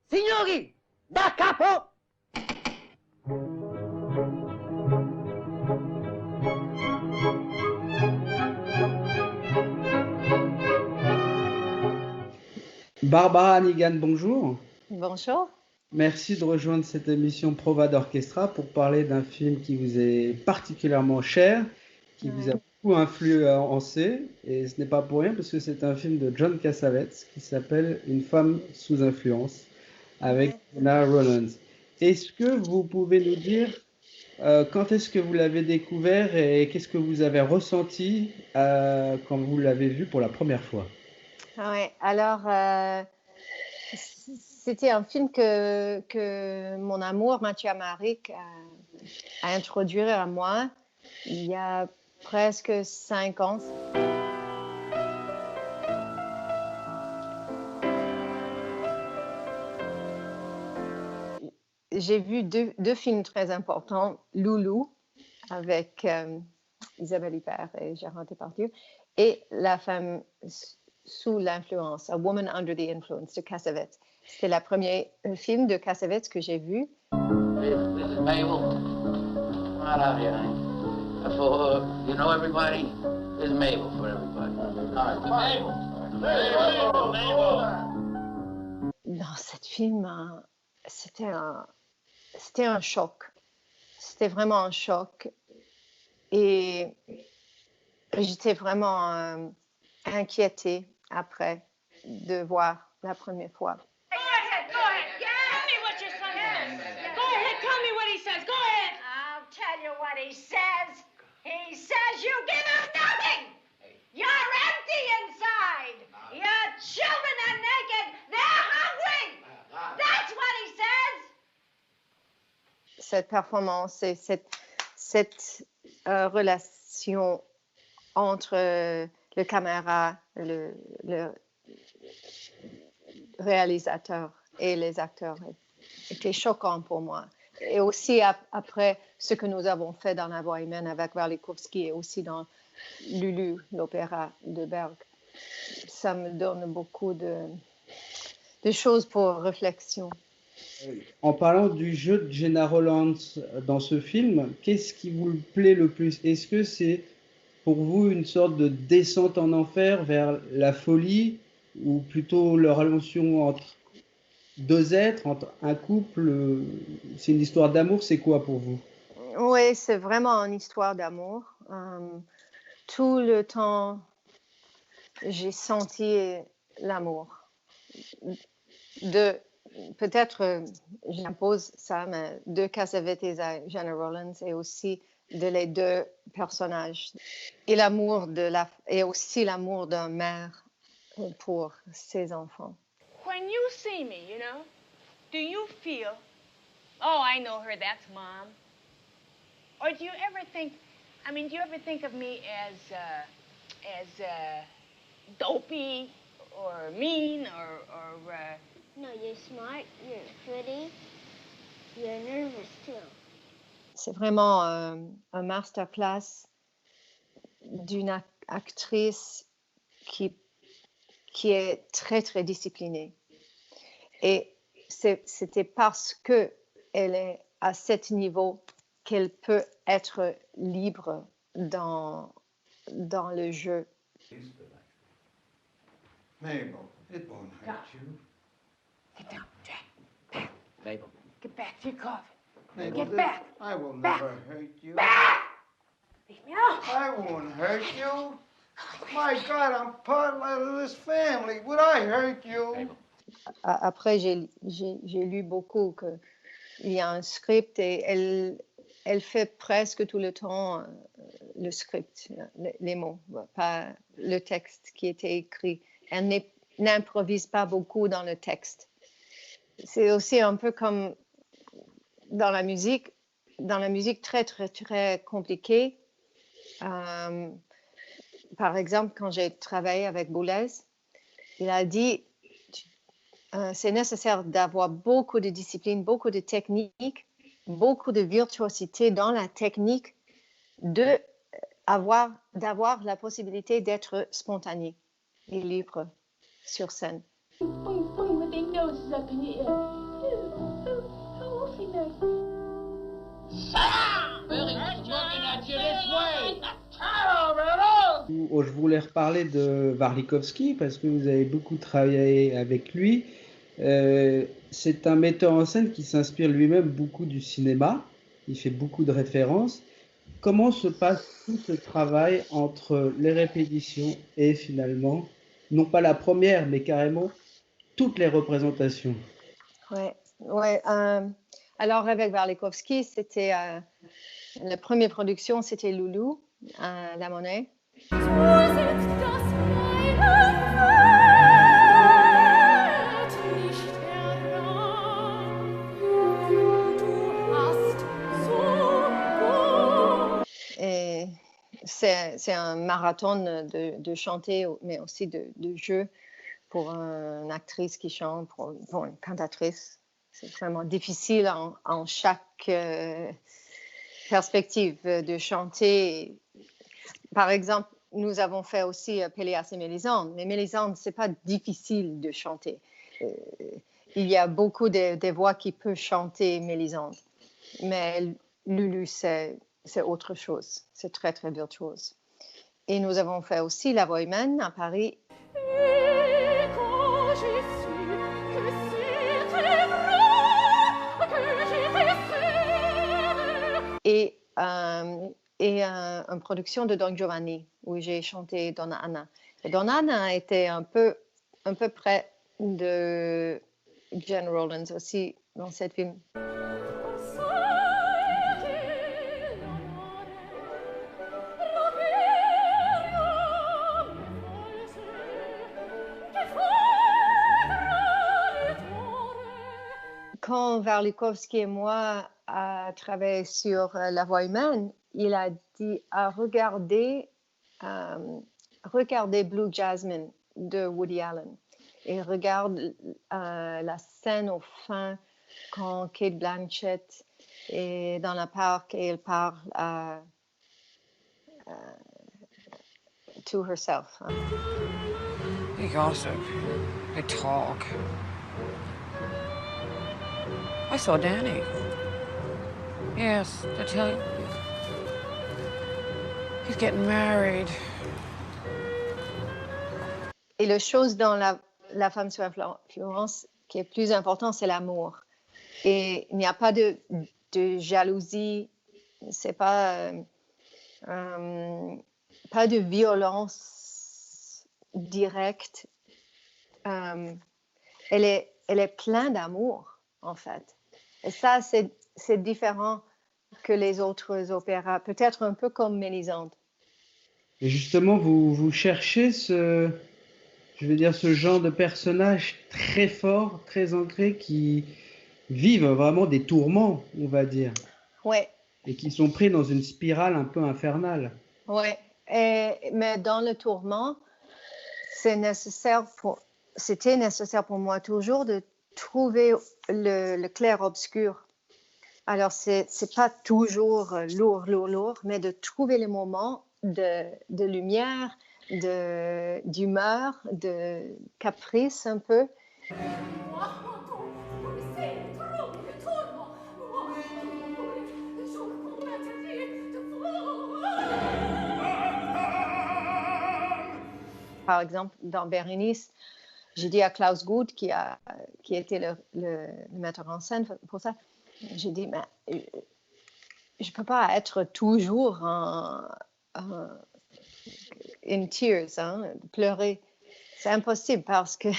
Signori, da capo! Barbara Hannigan, bonjour. Bonjour. Merci de rejoindre cette émission Prova d'Orchestra pour parler d'un film qui vous est particulièrement cher, qui vous a beaucoup influencé, et ce n'est pas pour rien parce que c'est un film de John Cassavetes qui s'appelle Une femme sous influence avec Gena Rowlands. Est-ce que vous pouvez nous dire quand est-ce que vous l'avez découvert et qu'est-ce que vous avez ressenti quand vous l'avez vu pour la première fois? Oui, alors c'était un film que mon amour Mathieu Amalric a introduit à moi il y a presque 5 ans. J'ai vu deux films très importants, Loulou avec Isabelle Huppert et Gérard Depardieu, et La femme sous l'influence, A Woman Under the Influence de Cassavetes. C'était le premier film de Cassavetes que j'ai vu. This is Mabel. I love you, honey. For, you know everybody? This is Mabel for everybody. All right, Mabel. Mabel. Dans ce film, c'était un choc. C'était vraiment un choc. Et j'étais vraiment inquiétée après de voir la première fois. Go ahead. Tell me what your son says. Go ahead, tell me what he says. Go ahead. I'll tell you what he says. He says you give him nothing. You're empty inside. Your children are naked. They're hungry. That's what he says. Cette performance et cette relation entre le caméra, le réalisateur et les acteurs était choquant pour moi. Et aussi après ce que nous avons fait dans La Voix humaine avec Warlikowski et aussi dans Lulu, l'opéra de Berg, ça me donne beaucoup de choses pour réflexion. En parlant du jeu de Gena Rowlands dans ce film, qu'est-ce qui vous plaît le plus? Est-ce que c'est pour vous une sorte de descente en enfer vers la folie ou plutôt la relation entre deux êtres, entre un couple? C'est une histoire d'amour, c'est quoi pour vous? Oui, c'est vraiment une histoire d'amour. Tout le temps, j'ai senti l'amour. Peut-être j'impose ça, mais de Cassavetes et Gena Rowlands et aussi de les deux personnages. Et et aussi l'amour d'un mère pour ses enfants. When you see me, you know, do you feel, oh, I know her, that's Mom? Or do you ever think of me as dopey or mean or No, you're smart, you're pretty, you're nervous too. C'est vraiment un masterclass d'une actrice qui est très, très disciplinée. Et c'était parce qu'elle est à ce niveau qu'elle peut être libre dans le jeu. Mabel, it won't hurt you. Get down, Jack. Back. Mabel. Get back to your coffin. Mabel, Get back. I will Back. never hurt you. Back! Leave me alone. I won't hurt you. My God, I'm part of this family. Would I hurt you? Mabel. Après, j'ai lu beaucoup qu'il y a un script et elle fait presque tout le temps le script, les mots, pas le texte qui était écrit. Elle n'improvise pas beaucoup dans le texte. C'est aussi un peu comme dans la musique très, très, très compliquée. Par exemple, quand j'ai travaillé avec Boulez, il a dit c'est nécessaire d'avoir beaucoup de discipline, beaucoup de technique, beaucoup de virtuosité dans la technique, d'avoir la possibilité d'être spontané et libre sur scène. Boing, boing, with their noses up in the air. How awfully nice. Billy was looking at you this way. Je voulais reparler de Warlikowski parce que vous avez beaucoup travaillé avec lui. C'est un metteur en scène qui s'inspire lui-même beaucoup du cinéma. Il fait beaucoup de références. Comment se passe tout ce travail entre les répétitions et finalement, non pas la première, mais carrément toutes les représentations? Ouais. Alors avec Warlikowski, c'était la première production, c'était Loulou à La Monnaie. Et c'est un marathon de chanter, mais aussi de jeu pour une actrice qui chante, pour une cantatrice. C'est vraiment difficile en chaque perspective de chanter. Par exemple, nous avons fait aussi Péléas et Mélisande, mais Mélisande, c'est pas difficile de chanter. Il y a beaucoup de voix qui peuvent chanter Mélisande, mais Lulu, c'est autre chose. C'est très, très virtuose. Et nous avons fait aussi La Voix humaine à Paris. Et une production de Don Giovanni, où j'ai chanté Donna Anna. Et Donna Anna était un peu près de Jen Rollins aussi dans cette film. Quand Warlikowski et moi avons travaillé sur La Voix humaine, il a dit regardez Blue Jasmine de Woody Allen et regarde la scène au fin quand Kate Blanchett est dans le parc et elle parle to herself. They gossip. They talk. I saw Danny. Yes, I tell you. He's getting married. Et la chose dans la femme sous influence qui est plus importante, c'est l'amour. Et il n'y a pas de jalousie, c'est pas de violence directe. Elle est pleine d'amour, en fait. Et ça, c'est différent que les autres opéras, peut-être un peu comme Mélisande. Et justement, vous cherchez ce genre de personnage très fort, très ancré, qui vivent vraiment des tourments, on va dire. Ouais. Et qui sont pris dans une spirale un peu infernale. Ouais. Mais dans le tourment, c'était nécessaire pour moi toujours de trouver le clair-obscur. Alors, c'est pas toujours lourd, mais de trouver les moments de lumière, d'humeur, de caprice un peu. Par exemple, dans Bérénice, j'ai dit à Klaus Guth, qui était le metteur en scène pour ça, j'ai dit, mais je ne peux pas être toujours in tears, pleurer. C'est impossible parce que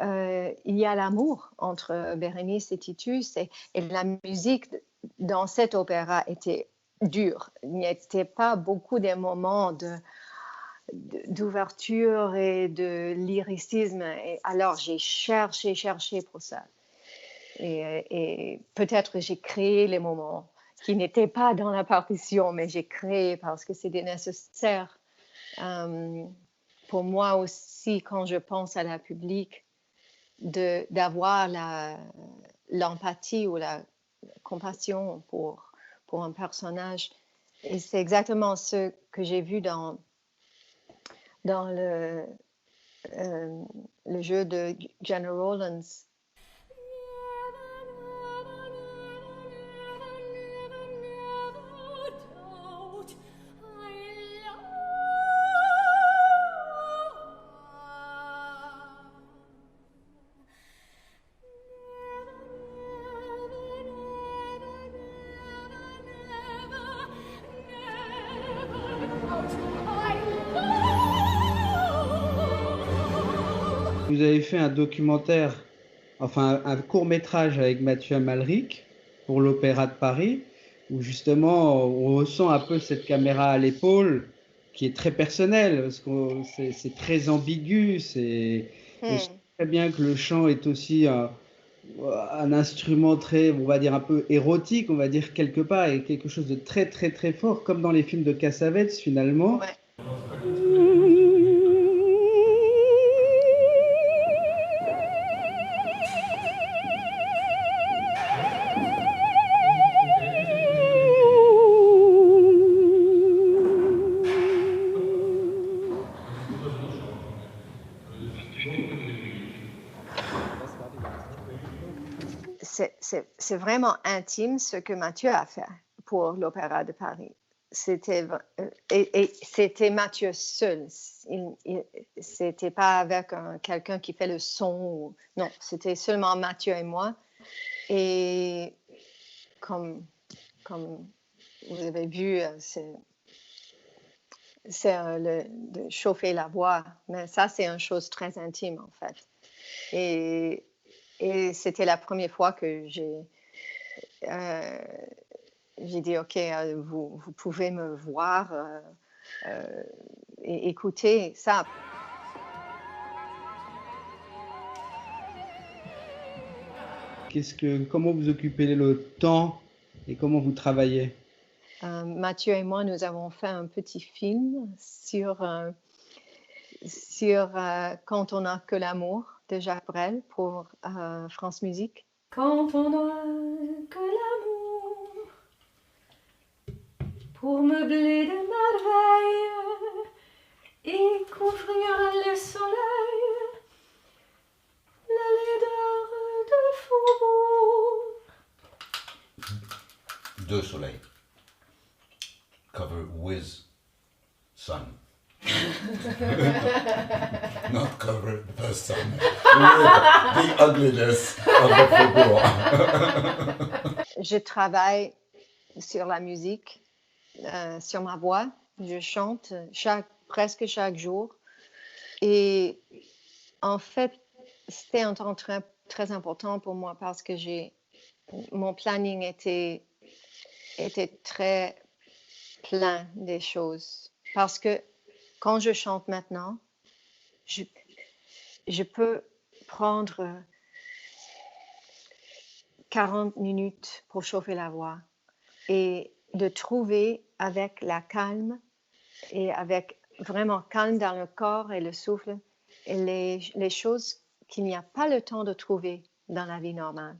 il y a l'amour entre Bérénice et Titus et la musique dans cet opéra était dure. Il n'y était pas beaucoup de moments d'ouverture et de lyricisme. Et alors, j'ai cherché pour ça. Et peut-être j'ai créé les moments qui n'étaient pas dans la partition, mais j'ai créé parce que c'était nécessaire pour moi aussi, quand je pense à la public, d'avoir l'empathie ou la compassion pour un personnage. Et c'est exactement ce que j'ai vu dans le jeu de Jenna Rollins. Vous avez fait un documentaire, enfin un court-métrage avec Mathieu Amalric pour l'Opéra de Paris, où justement on ressent un peu cette caméra à l'épaule qui est très personnelle, parce que c'est très ambigu, et je sais très bien que le chant est aussi un instrument très, on va dire un peu érotique, on va dire quelque part, et quelque chose de très très très fort, comme dans les films de Cassavetes finalement. Ouais. C'est vraiment intime ce que Mathieu a fait pour l'Opéra de Paris. C'était Mathieu seul. C'était pas avec quelqu'un qui fait le son. Non, c'était seulement Mathieu et moi. Et comme vous avez vu, c'est de chauffer la voix. Mais ça, c'est une chose très intime, en fait. Et c'était la première fois que j'ai dit, OK, vous pouvez me voir et écouter ça. Comment vous occupez le temps et comment vous travaillez? Mathieu et moi, nous avons fait un petit film sur Quand on n'a que l'amour de Jacques Brel pour France Musique. Quand on n'a que l'amour pour meubler des merveilles et couvrir le soleil, la laideur de faubourg. Deux soleils. Cover with sun. Not cover the sun. The ugliness of the faubourg. Je travaille sur la musique, sur ma voix. Je chante presque chaque jour. Et en fait, c'était un temps très, très important pour moi parce que mon planning était très plein des choses. Parce que quand je chante maintenant, je peux prendre 40 minutes pour chauffer la voix et de trouver avec la calme et avec vraiment calme dans le corps et le souffle et les choses qu'il n'y a pas le temps de trouver dans la vie normale.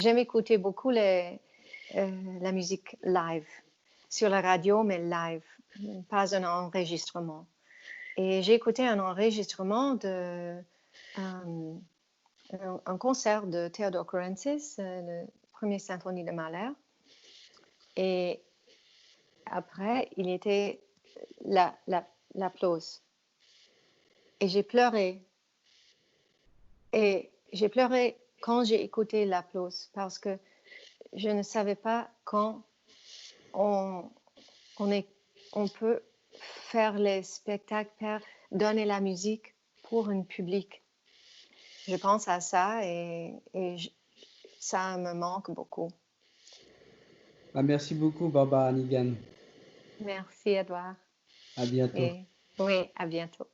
J'aime écouter beaucoup la musique live, sur la radio, mais live, pas un enregistrement. Et j'ai écouté un enregistrement un concert de Theodore Courensis, le premier symphonie de Mahler. Et après, il était l'applause. Et j'ai pleuré. Et j'ai pleuré quand j'ai écouté l'applause parce que je ne savais pas quand on peut faire les spectacles, donner la musique pour un public. Je pense à ça et ça me manque beaucoup. Merci beaucoup, Barbara Hannigan. Merci, Edouard. À bientôt. Oui, à bientôt.